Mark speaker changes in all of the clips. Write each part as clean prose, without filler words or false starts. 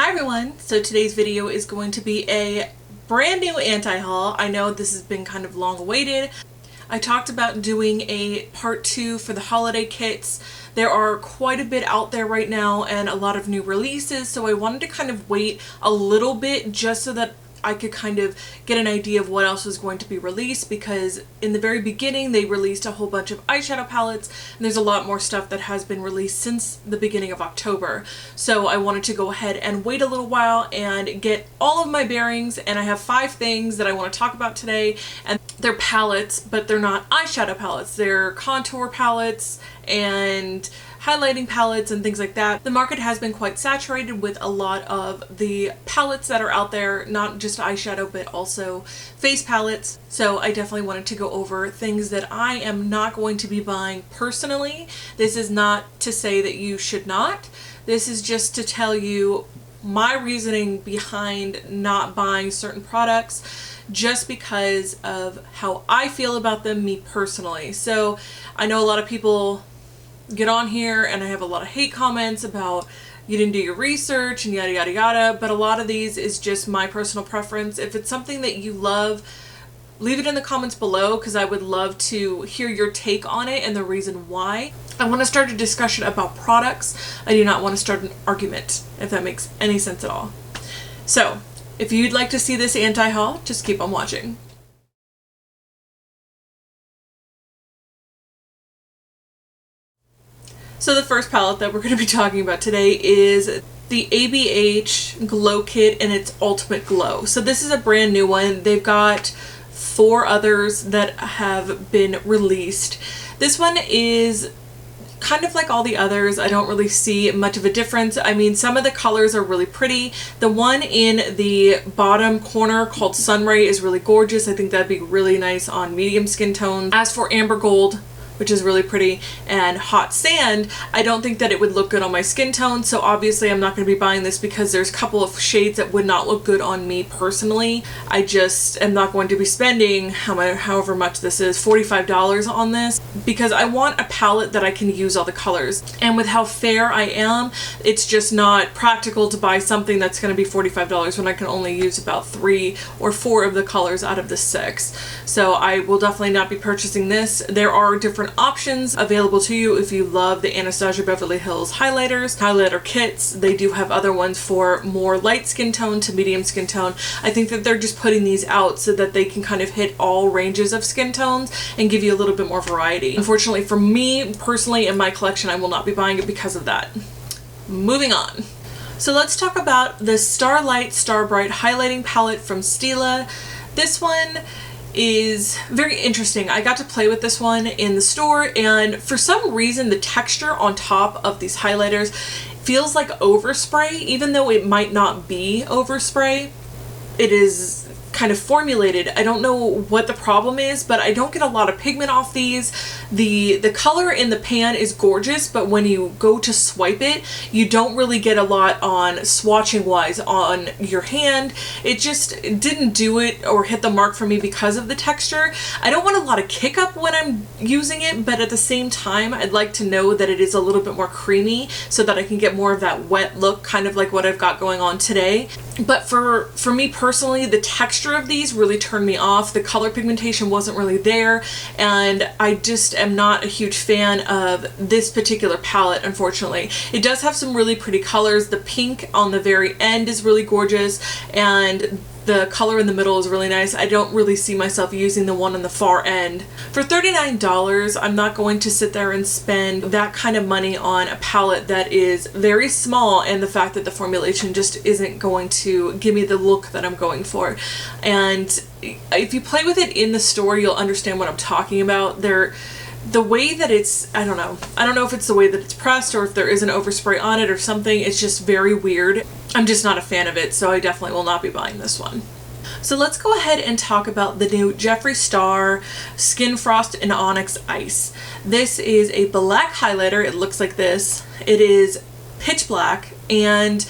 Speaker 1: Hi everyone! So today's video is going to be a brand new anti-haul. I know this has been kind of long awaited. I talked about doing a part 2 for the holiday kits. There are quite a bit out there right now and a lot of new releases, so I wanted to kind of wait a little bit just so that I could kind of get an idea of what else was going to be released, because in the very beginning they released a whole bunch of eyeshadow palettes and there's a lot more stuff that has been released since the beginning of October. So I wanted to go ahead and wait a little while and get all of my bearings, and I have 5 things that I want to talk about today, and they're palettes, but they're not eyeshadow palettes. They're contour palettes and highlighting palettes and things like that. The market has been quite saturated with a lot of the palettes that are out there, not just eyeshadow but also face palettes. So I definitely wanted to go over things that I am not going to be buying personally. This is not to say that you should not. This is just to tell you my reasoning behind not buying certain products, just because of how I feel about them, me personally. So I know a lot of people get on here and I have a lot of hate comments about you didn't do your research and yada yada yada, but a lot of these is just my personal preference. If it's something that you love, leave it in the comments below, because I would love to hear your take on it and the reason why. I want to start a discussion about products. I do not want to start an argument, if that makes any sense at all. So if you'd like to see this anti-haul, just keep on watching. So the first palette that we're going to be talking about today is the ABH Glow Kit in its Ultimate Glow. So this is a brand new one. They've got 4 others that have been released. This one is kind of like all the others. I don't really see much of a difference. I mean, some of the colors are really pretty. The one in the bottom corner called Sunray is really gorgeous. I think that'd be really nice on medium skin tones. As for Amber Gold, which is really pretty, and Hot Sand, I don't think that it would look good on my skin tone, so obviously I'm not going to be buying this because there's a couple of shades that would not look good on me personally. I just am not going to be spending however much this is, $45 on this, because I want a palette that I can use all the colors. And with how fair I am, it's just not practical to buy something that's going to be $45 when I can only use about 3 or 4 of the colors out of the 6. So I will definitely not be purchasing this. There are different options available to you if you love the Anastasia Beverly Hills highlighters, highlighter kits. They do have other ones for more light skin tone to medium skin tone. I think that they're just putting these out so that they can kind of hit all ranges of skin tones and give you a little bit more variety. Unfortunately for me personally in my collection, I will not be buying it because of that. Moving on. So let's talk about the Starlite Starbright highlighting palette from Stila. This one is very interesting. I got to play with this one in the store, and for some reason the texture on top of these highlighters feels like overspray, even though it might not be overspray. It is kind of formulated. I don't know what the problem is, but I don't get a lot of pigment off these. The color in the pan is gorgeous, but when you go to swipe it, you don't really get a lot on swatching wise on your hand. It just didn't do it or hit the mark for me because of the texture. I don't want a lot of kick up when I'm using it, but at the same time I'd like to know that it is a little bit more creamy so that I can get more of that wet look, kind of like what I've got going on today. But for me personally, the texture of these really turned me off. The color pigmentation wasn't really there, and I just am not a huge fan of this particular palette, unfortunately. It does have some really pretty colors. The pink on the very end is really gorgeous, and the color in the middle is really nice. I don't really see myself using the one on the far end. For $39, I'm not going to sit there and spend that kind of money on a palette that is very small, and the fact that the formulation just isn't going to give me the look that I'm going for. And if you play with it in the store, you'll understand what I'm talking about. The way that it's, I don't know if it's the way that it's pressed or if there is an overspray on it or something. It's just very weird. I'm just not a fan of it, so I definitely will not be buying this one. So let's go ahead and talk about the new Jeffree Star Skin Frost and Onyx Ice. This is a black highlighter. It looks like this. It is pitch black, and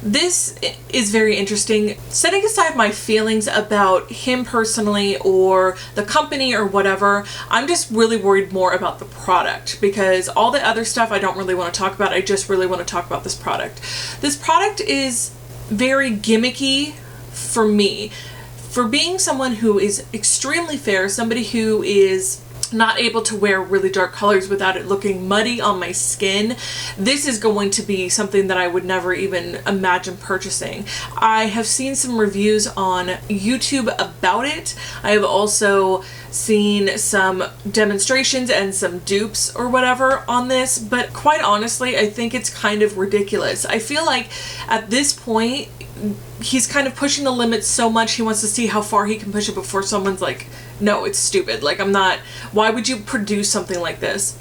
Speaker 1: This is very interesting. Setting aside my feelings about him personally or the company or whatever, I'm just really worried more about the product, because all the other stuff I don't really want to talk about. I just really want to talk about this product. This product is very gimmicky for me. For being someone who is extremely fair, somebody who is not able to wear really dark colors without it looking muddy on my skin, this is going to be something that I would never even imagine purchasing. I have seen some reviews on YouTube about it. I have also seen some demonstrations and some dupes or whatever on this, but quite honestly, I think it's kind of ridiculous. I feel like at this point, he's kind of pushing the limits so much. He wants to see how far he can push it before someone's like, no, it's stupid. Like, why would you produce something like this?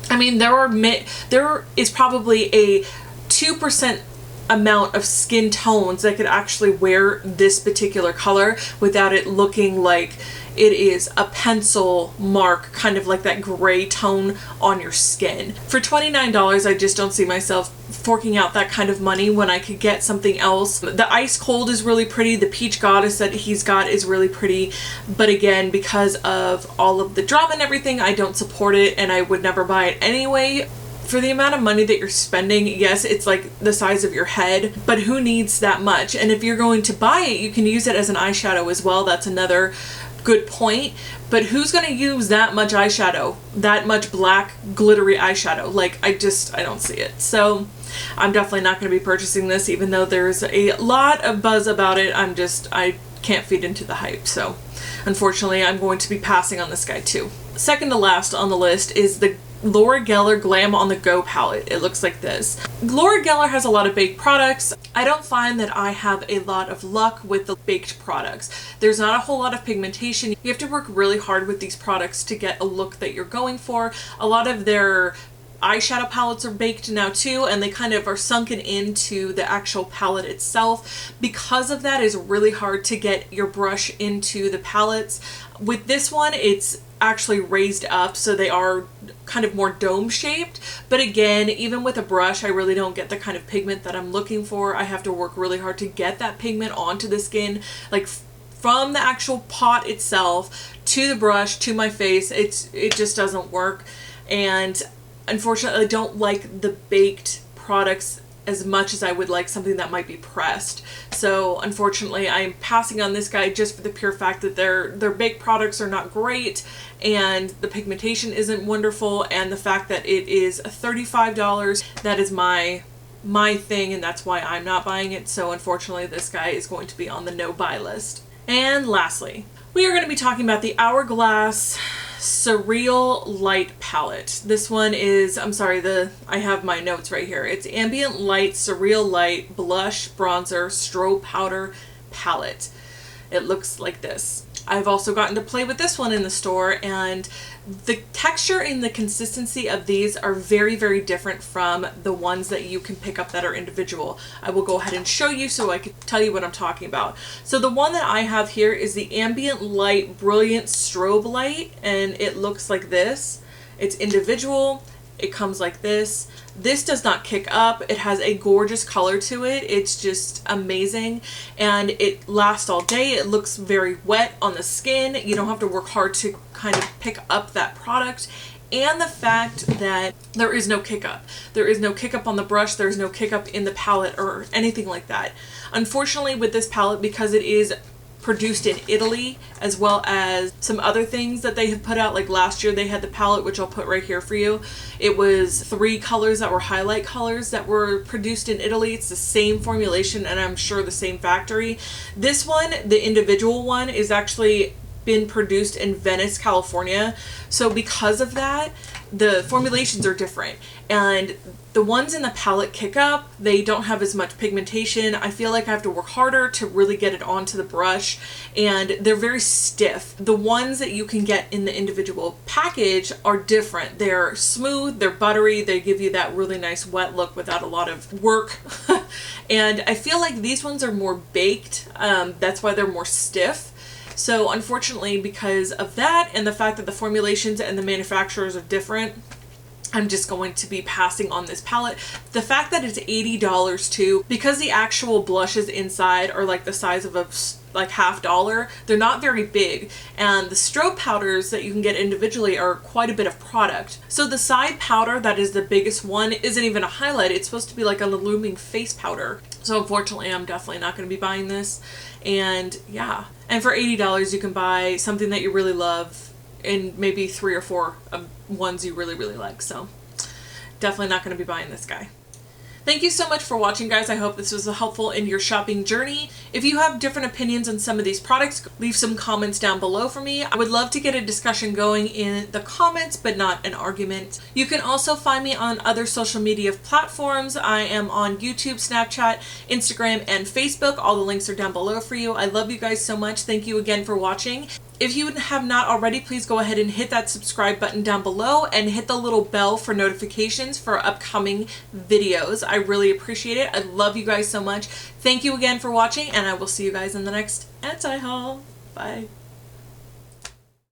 Speaker 1: I mean, there is probably a 2% amount of skin tones that could actually wear this particular color without it looking like it is a pencil mark, kind of like that gray tone on your skin. For $29, I just don't see myself forking out that kind of money when I could get something else. The Ice Cold is really pretty. The Peach Goddess that he's got is really pretty. But again, because of all of the drama and everything, I don't support it and I would never buy it anyway. For the amount of money that you're spending, yes, it's like the size of your head, but who needs that much? And if you're going to buy it, you can use it as an eyeshadow as well. That's another good point. But who's going to use that much eyeshadow, that much black glittery eyeshadow? Like, I don't see it. So I'm definitely not going to be purchasing this, even though there's a lot of buzz about it. I can't feed into the hype. So unfortunately, I'm going to be passing on this guy too. Second to last on the list is the Laura Geller Glam on the Go palette. It looks like this. Laura Geller has a lot of baked products. I don't find that I have a lot of luck with the baked products. There's not a whole lot of pigmentation. You have to work really hard with these products to get a look that you're going for. A lot of their eyeshadow palettes are baked now too, and they kind of are sunken into the actual palette itself. Because of that, it's really hard to get your brush into the palettes. With this one, it's actually raised up, so they are kind of more dome shaped. But again, even with a brush, I really don't get the kind of pigment that I'm looking for. I have to work really hard to get that pigment onto the skin, like from the actual pot itself to the brush to my face. It just doesn't work. And unfortunately, I don't like the baked products as much as I would like something that might be pressed. So unfortunately, I'm passing on this guy just for the pure fact that their baked products are not great and the pigmentation isn't wonderful, and the fact that it is $35, that is my thing, and that's why I'm not buying it. So unfortunately, this guy is going to be on the no buy list. And lastly, we are going to be talking about the Hourglass Surreal Light palette. This one is, I have my notes right here. It's Ambient Light Surreal Light Blush Bronzer Strobe Powder Palette. It looks like this. I've also gotten to play with this one in the store, and the texture and the consistency of these are very, very different from the ones that you can pick up that are individual. I will go ahead and show you so I can tell you what I'm talking about. So the one that I have here is the Ambient Light Brilliant Strobe Light, and it looks like this. It's individual. It comes like this. This does not kick up. It has a gorgeous color to it. It's just amazing, and it lasts all day. It looks very wet on the skin. You don't have to work hard to kind of pick up that product. And the fact that there is no kick up. There is no kick up on the brush. There's no kick up in the palette or anything like that. Unfortunately, with this palette, because it is produced in Italy, as well as some other things that they have put out, like last year they had the palette, which I'll put right here for you. It was 3 colors that were highlight colors that were produced in Italy. It's the same formulation and I'm sure the same factory. This one, the individual one, is actually been produced in Venice, California. So because of that, the formulations are different, and the ones in the palette kick up. They don't have as much pigmentation. I feel like I have to work harder to really get it onto the brush, and they're very stiff. The ones that you can get in the individual package are different. They're smooth, they're buttery, they give you that really nice wet look without a lot of work. And I feel like these ones are more baked. That's why they're more stiff. So unfortunately, because of that and the fact that the formulations and the manufacturers are different, I'm just going to be passing on this palette. The fact that it's $80 too, because the actual blushes inside are like the size of a like $50, they're not very big, and the strobe powders that you can get individually are quite a bit of product. So the side powder that is the biggest one isn't even a highlight, it's supposed to be like an illuming face powder. So unfortunately I'm definitely not going to be buying this. And yeah, and for $80 you can buy something that you really love and maybe 3 or 4 ones you really like. So definitely not going to be buying this guy. Thank you so much for watching, guys. I hope this was helpful in your shopping journey. If you have different opinions on some of these products, leave some comments down below for me. I would love to get a discussion going in the comments, but not an argument. You can also find me on other social media platforms. I am on YouTube, Snapchat, Instagram, and Facebook. All the links are down below for you. I love you guys so much. Thank you again for watching. If you have not already, please go ahead and hit that subscribe button down below and hit the little bell for notifications for upcoming videos. I really appreciate it. I love you guys so much. Thank you again for watching, and I will see you guys in the next anti-haul. Bye.